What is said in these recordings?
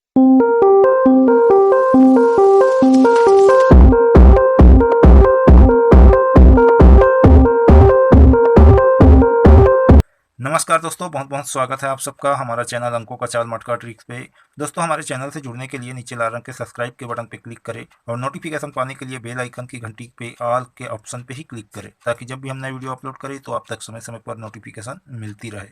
नमस्कार दोस्तों, बहुत बहुत स्वागत है आप सबका हमारा चैनल अंकों का चाल मटका ट्रिक्स पे। दोस्तों, हमारे चैनल से जुड़ने के लिए नीचे लाल रंग के सब्सक्राइब के बटन पे क्लिक करें और नोटिफिकेशन पाने के लिए बेल आइकन की घंटी पे ऑल के ऑप्शन पे ही क्लिक करें, ताकि जब भी हम नए वीडियो अपलोड करें तो आप तक समय समय पर नोटिफिकेशन मिलती रहे।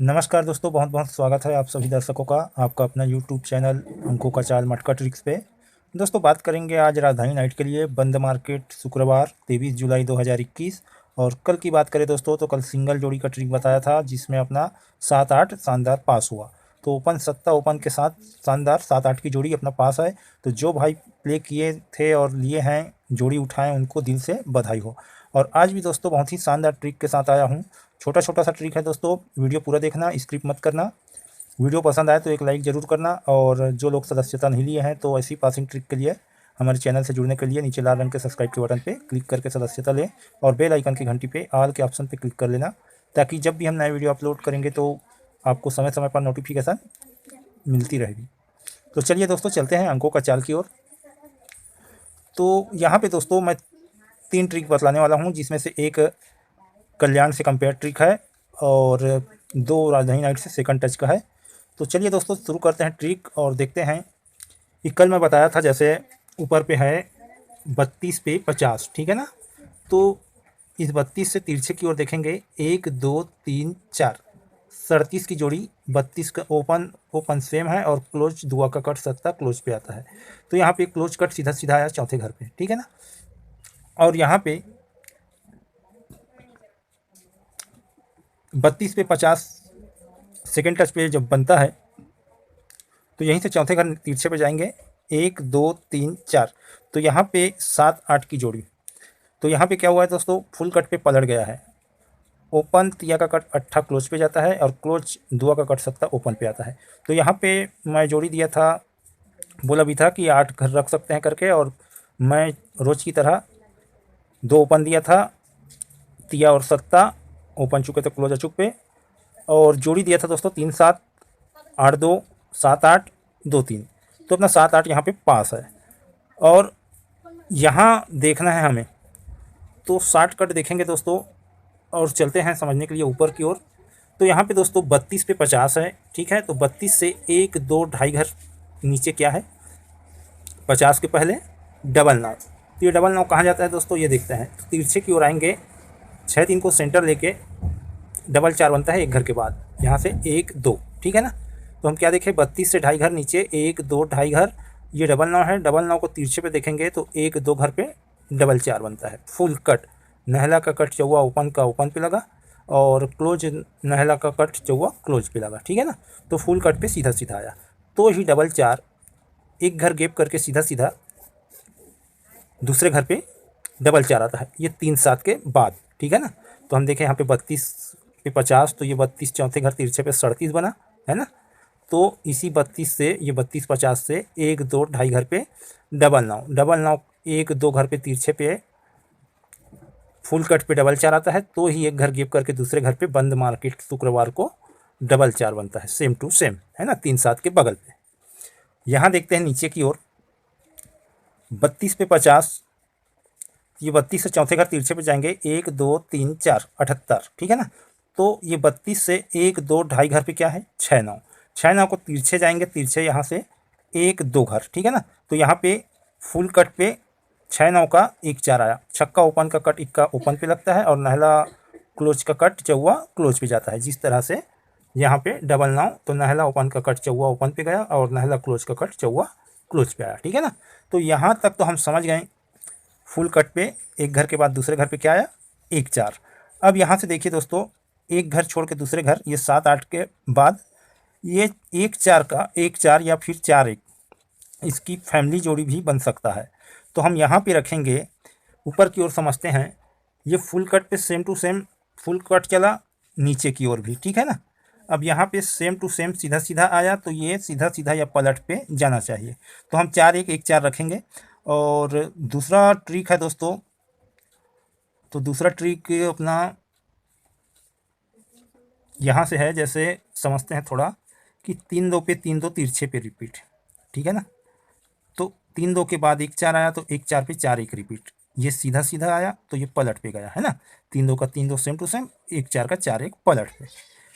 नमस्कार दोस्तों, बहुत बहुत स्वागत है आप सभी दर्शकों का आपका अपना यूट्यूब चैनल अंकों का चाल मटका ट्रिक्स पे। दोस्तों, बात करेंगे आज राजधानी नाइट के लिए बंद मार्केट शुक्रवार 23 जुलाई 2021। और कल की बात करें दोस्तों तो कल सिंगल जोड़ी का ट्रिक बताया था, जिसमें अपना 7-8 शानदार पास हुआ। तो ओपन सत्ता ओपन के साथ शानदार 7-8 की जोड़ी अपना पास है। तो जो भाई प्ले किए थे और लिए हैं जोड़ी उठाएं, उनको दिल से बधाई हो। और आज भी दोस्तों बहुत ही शानदार ट्रिक के साथ आया हूँ। छोटा छोटा सा ट्रिक है दोस्तों, वीडियो पूरा देखना, स्किप मत करना। वीडियो पसंद आए तो एक लाइक ज़रूर करना। और जो लोग सदस्यता नहीं लिए हैं तो ऐसी पासिंग ट्रिक के लिए हमारे चैनल से जुड़ने के लिए नीचे लाल रंग के सब्सक्राइब के बटन पे क्लिक करके सदस्यता लें और बेल आइकन की घंटी पे ऑल के ऑप्शन पे क्लिक कर लेना, ताकि जब भी हम नए वीडियो अपलोड करेंगे तो आपको समय समय पर नोटिफिकेशन मिलती रहेगी। तो चलिए दोस्तों, चलते हैं अंकों का चाल की ओर। तो यहाँ पे दोस्तों मैं 3 ट्रिक बतलाने वाला हूँ, जिसमें से एक कल्याण से कंपेयर ट्रिक है और 2 राजधानी नाइट से सेकंड टच का है। तो चलिए दोस्तों, शुरू करते हैं ट्रिक और देखते हैं कि कल मैं बताया था जैसे ऊपर पे है 32 पे 50, ठीक है ना। तो इस 32 से तिरछे की ओर देखेंगे 1 2 3 4 37 की जोड़ी 32 का ओपन ओपन सेम है और क्लोज दुआ का कट सत्ता क्लोज पे आता है। तो यहाँ पे क्लोज कट सीधा सीधा आया चौथे घर पे, ठीक है ना। और यहाँ पे 32 पे 50 सेकेंड टच पे जब बनता है तो यहीं से चौथे घर तिरछे पे जाएंगे 1 2 3 4। तो यहाँ पे 7-8 की जोड़ी। तो यहाँ पे क्या हुआ है दोस्तों, फुल कट पे पलट गया है। ओपन तिया का कट अट्ठा क्लोज पे जाता है और क्लोज दुआ का कट सत्ता ओपन पे आता है। तो यहाँ पे मैं जोड़ी दिया था, बोला भी था कि 8 घर रख सकते हैं करके, और मैं रोज की तरह 2 ओपन दिया था, तिया और सत्ता ओपन चुके थे क्लोज अचुक पे। और जोड़ी दिया था दोस्तों 3-7 8-2 7-8 2-3। तो अपना 7-8 यहाँ पे पास है। और यहाँ देखना है हमें, तो 60 कट देखेंगे दोस्तों और चलते हैं समझने के लिए ऊपर की ओर। तो यहाँ पे दोस्तों 32 पे 50 है, ठीक है। तो 32 से 1 2 ढाई घर नीचे क्या है, 50 के पहले डबल नाव। तो ये डबल नाव कहाँ जाता है दोस्तों, ये देखते हैं। तो तिरछे की ओर आएंगे, 6-3 को सेंटर लेके डबल 4 बनता है एक घर के बाद, यहाँ से 1 2, ठीक है ना। तो हम क्या देखें, 32 से ढाई घर नीचे 1 2 ढाई घर, ये डबल नाव है। डबल नाव को तिरछे पे देखेंगे तो 1 2 घर पे डबल 4 बनता है। फुल कट नहला का कट चौवा ओपन का ओपन पे लगा और क्लोज नहला का कट चौवा क्लोज पे लगा, ठीक है ना। तो फुल कट पे सीधा सीधा आया। तो ही डबल 4 एक घर गैप करके सीधा सीधा दूसरे घर पे डबल 4 आता है, ये 3-7 के बाद, ठीक है ना। तो हम देखें यहाँ पे 32 पे 50, तो ये 32 चौथे घर तिरछे पे 37 बना है ना। तो इसी 32 से ये 32-50 से 1 2 ढाई घर पे डबल नाव 1 2 घर पे तिरछे पे फुल कट पे डबल 4 आता है। तो ही एक घर गैप करके दूसरे घर पे बंद मार्केट शुक्रवार को डबल 4 बनता है, सेम टू सेम है ना, 3-7 के बगल पे। यहाँ देखते हैं नीचे की ओर 32 पे 50, ये 32 से चौथे घर तिरछे पे जाएंगे 1 2 3 4 78, ठीक है ना। तो ये 32 से 1 2 ढाई घर पे क्या है, 6-9 को तिरछे जाएंगे, तिरछे यहाँ से 1 2 घर, ठीक है ना। तो यहाँ पे फुल कट पे 6-9 का 1-4 आया, छक्का ओपन का कट इक्का ओपन पे लगता है और नहला क्लोज का कट चौवा क्लोज पे जाता है। जिस तरह से यहाँ पे डबल 9, तो नहला ओपन का कट चौवा ओपन पे गया और नहला क्लोज का कट चौवा क्लोज पे आया, ठीक है ना। तो यहाँ तक तो हम समझ गए। फुल कट पे एक घर के बाद दूसरे घर पे क्या आया, 1-4। अब यहाँ से देखिए दोस्तों, एक घर छोड़ के दूसरे घर, ये 7-8 के बाद ये 1-4 का 1-4 या फिर 4-1, इसकी फैमिली जोड़ी भी बन सकता है। तो हम यहाँ पे रखेंगे, ऊपर की ओर समझते हैं। ये फुल कट पे same to same full cut चला नीचे की ओर भी, ठीक है ना। अब यहाँ पे सेम टू सेम सीधा सीधा आया, तो ये सीधा सीधा या पलट पे जाना चाहिए। तो हम 4-1 1-4 रखेंगे। और दूसरा ट्रिक है दोस्तों, तो दूसरा ट्रिक अपना यहाँ से है, जैसे समझते हैं थोड़ा कि 3 2 पे 3 2 तिरछे पे रिपीट, ठीक है ना। तो 3 2 के बाद 1 4 आया तो 1 4 पे 4 1 रिपीट, ये सीधा सीधा आया तो ये पलट पे गया, है ना। 3 2 का 3 2 सेम टू सेम, 1 4 का 4 1 पलट पे।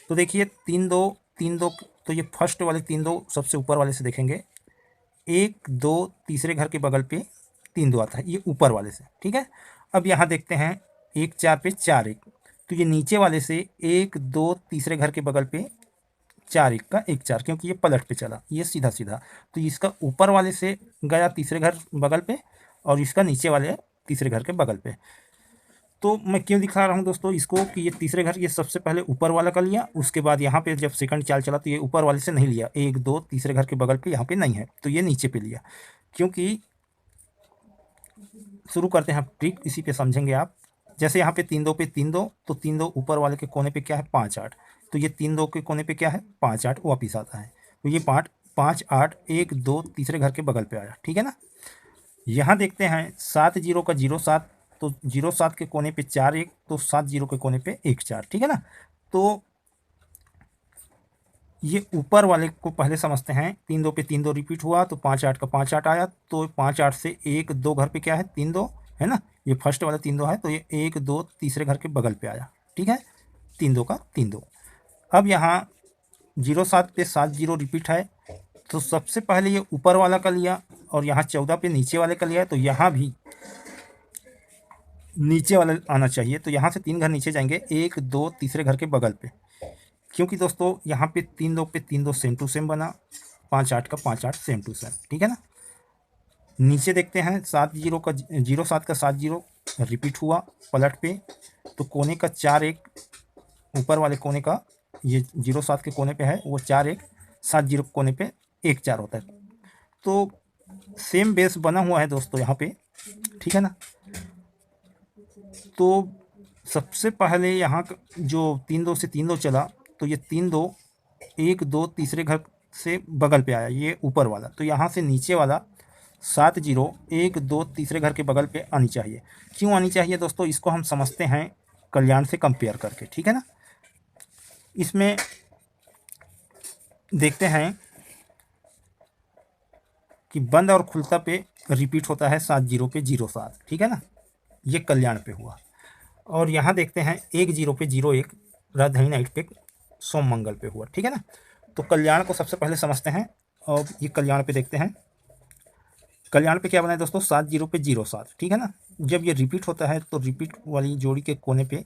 तो देखिए 3 2, तो ये फर्स्ट वाले 3 2 सबसे ऊपर वाले से देखेंगे, 1 2 तीसरे घर के बगल पे 3 2 आता है, ये ऊपर वाले से, ठीक है। अब यहाँ देखते हैं 1 4 पे 4 1, तो ये नीचे वाले से 1 2 तीसरे घर के बगल पे 4 1 का 1 4, क्योंकि ये पलट पे चला, ये सीधा सीधा, तो इसका ऊपर वाले से गया तीसरे घर बगल पे और इसका नीचे वाले तीसरे घर के बगल पे। तो मैं क्यों दिखा रहा हूँ दोस्तों इसको कि ये तीसरे घर, ये सबसे पहले ऊपर वाला का लिया, उसके बाद यहाँ पे जब सेकंड चाल चला तो ये ऊपर वाले से नहीं लिया, 1 2 तीसरे घर के बगल पे यहाँ पे नहीं है तो ये नीचे पे लिया। क्योंकि शुरू करते हैं ट्रिक, इसी पे समझेंगे आप। जैसे यहाँ पे 3 2 पे 3 2, तो 3 2 ऊपर वाले के कोने पे क्या है 5 8, तो ये 3 2 के कोने पे क्या है 5 8 वापिस आता है, तो ये 5 5 8 1 2 तीसरे घर के बगल पे आया, ठीक है ना। यहाँ देखते हैं 7 0 का 0 7, तो 0 7 के कोने पे 4 1, तो 7 0 के कोने पे 1 4, ठीक है ना। तो ये ऊपर वाले को पहले समझते हैं, 3 2 पे 3 2 रिपीट हुआ तो 5 8 का 5 8 आया, तो 5 8 से 1 2 घर पे क्या है 3 2, है ना। ये फर्स्ट वाला 3 2 है, तो ये 1 2 तीसरे घर के बगल पे आया, ठीक है, 3 2 का 3 2। अब यहाँ 0 7 पे 7 0 रिपीट है, तो सबसे पहले ये ऊपर वाला का लिया और यहाँ 14 पे नीचे वाले का लिया है, तो यहाँ भी नीचे वाला आना चाहिए, तो यहाँ से 3 घर नीचे जाएंगे, 1 2 तीसरे घर के बगल पे, क्योंकि दोस्तों यहाँ पे 3 2 पे 3 2 सेम टू सेम बना, 5 8 का 5 8 सेम टू सेम, ठीक है ना। नीचे देखते हैं 7 0 का 0 7 का 7 0 रिपीट हुआ पलट पे, तो कोने का 4 1, ऊपर वाले कोने का ये 0 7 के कोने पे है वो 4 1, 7 0 कोने पे 1 4 होता है, तो सेम बेस बना हुआ है दोस्तों यहाँ पे, ठीक है ना। तो सबसे पहले यहाँ जो 3 2 से 3 2 चला, तो ये 3 2 1 2 तीसरे घर से बगल पे आया, ये ऊपर वाला, तो यहाँ से नीचे वाला 7 0 1 2 तीसरे घर के बगल पे आनी चाहिए। क्यों आनी चाहिए दोस्तों, इसको हम समझते हैं कल्याण से कंपेयर करके, ठीक है ना। इसमें देखते हैं कि बंद और खुलता पे रिपीट होता है 7 0 पे 0 7, ठीक है ना, ये कल्याण पे हुआ। और यहाँ देखते हैं 1 0 पे 0 1 राजधानी नाइट पे सोम मंगल पे हुआ, ठीक है ना। तो कल्याण को सबसे पहले समझते हैं और ये कल्याण पे देखते हैं। कल्याण पे क्या बना है दोस्तों 7 0 पे 0 7, ठीक है ना। जब ये रिपीट होता है तो रिपीट वाली जोड़ी के कोने पे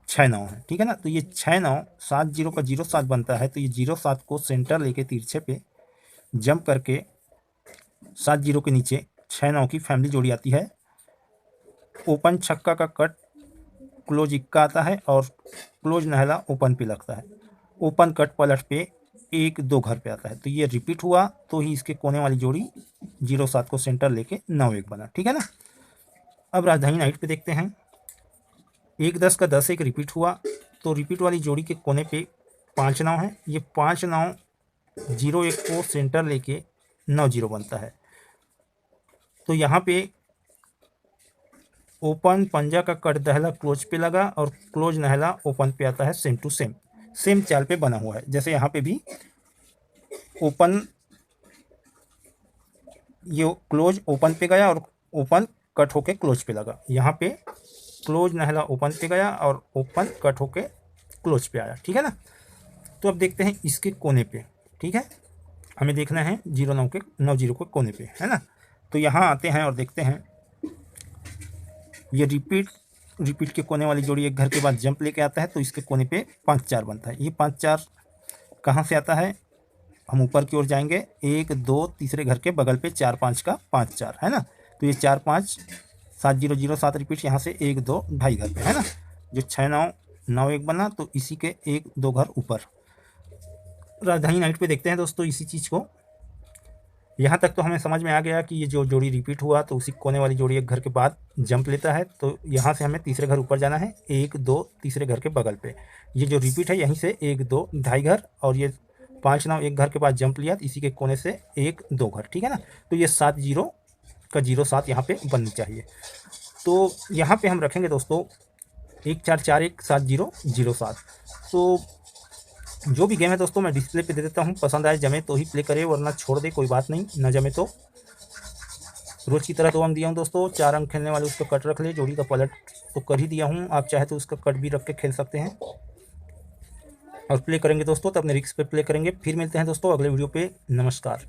6 9 है, ठीक है ना। तो ये 6 9 7 0 का 0 7 बनता है, तो ये 0 7 को सेंटर लेके तिरछे पे जंप करके 7 0 के नीचे 6 9 की फैमिली जोड़ी आती है। ओपन छक्का का कट क्लोज इक्का आता है और क्लोज नहला ओपन पे लगता है, ओपन कट पलट पे 1 2 घर पे आता है, तो ये रिपीट हुआ तो ही इसके कोने वाली जोड़ी 0 7 को सेंटर लेके 9 1 बना, ठीक है ना। अब राजधानी नाइट पे देखते हैं 1 10 का 10 1 रिपीट हुआ, तो रिपीट वाली जोड़ी के कोने पे 5 9 है, ये 5 9 0 1 को सेंटर लेके 9 0 बनता है। तो यहाँ पे ओपन पंजा का कट दहला क्लोज पे लगा और क्लोज नहला ओपन पे आता है, सेम टू सेम सेम चाल पे बना हुआ है। जैसे यहाँ पे भी ओपन, ये क्लोज ओपन पे गया और ओपन कट होके क्लोज पे लगा, यहाँ पे क्लोज नहला ओपन पे गया और ओपन कट होके क्लोज पे आया, ठीक है ना। तो अब देखते हैं इसके कोने पे, ठीक है, हमें देखना है 0 9 के 9 0 के कोने पे, है ना। तो यहाँ आते हैं और देखते हैं ये रिपीट के कोने वाली जोड़ी एक घर के बाद जंप लेके आता है, तो इसके कोने पे 5 4 बनता है। ये 5 4 कहाँ से आता है, हम ऊपर की ओर जाएंगे, 1 2 तीसरे घर के बगल पे 4 5 का 5 4, है ना। तो ये 4 5 7 0 0 7 रिपीट यहाँ से 1 2 ढाई घर पे, है ना, जो 6 9 9 1 बना, तो इसी के 1 2 घर ऊपर। राजधानी नाइट पे देखते हैं दोस्तों इसी चीज़ को। यहाँ तक तो हमें समझ में आ गया कि ये जो जोड़ी रिपीट हुआ तो उसी कोने वाली जोड़ी एक घर के बाद जंप लेता है, तो यहाँ से हमें तीसरे घर ऊपर जाना है, 1 2 तीसरे घर के बगल पे। ये जो रिपीट है यहीं से 1 2 ढाई घर, और ये 5 9 एक घर के बाद जंप लिया तो इसी के कोने से 1 2 घर, ठीक है ना। तो ये 7 0 का 0 7 यहाँ पे बननी चाहिए। तो यहाँ पे हम रखेंगे दोस्तों 14417007। तो जो भी गेम है दोस्तों मैं डिस्प्ले पे दे देता हूँ, पसंद आए जमे तो ही प्ले करे वरना छोड़ दे, कोई बात नहीं, ना जमे तो। रोज की तरह 2 अंक दिया हूँ दोस्तों, 4 अंक खेलने वाले उसका कट रख ले, जोड़ी का पलट तो कर ही दिया हूँ, आप चाहे तो उसका कट भी रख के खेल सकते हैं। और प्ले करेंगे दोस्तों तो अपने रिस्क पे प्ले करेंगे। फिर मिलते हैं दोस्तों अगले वीडियो पे, नमस्कार।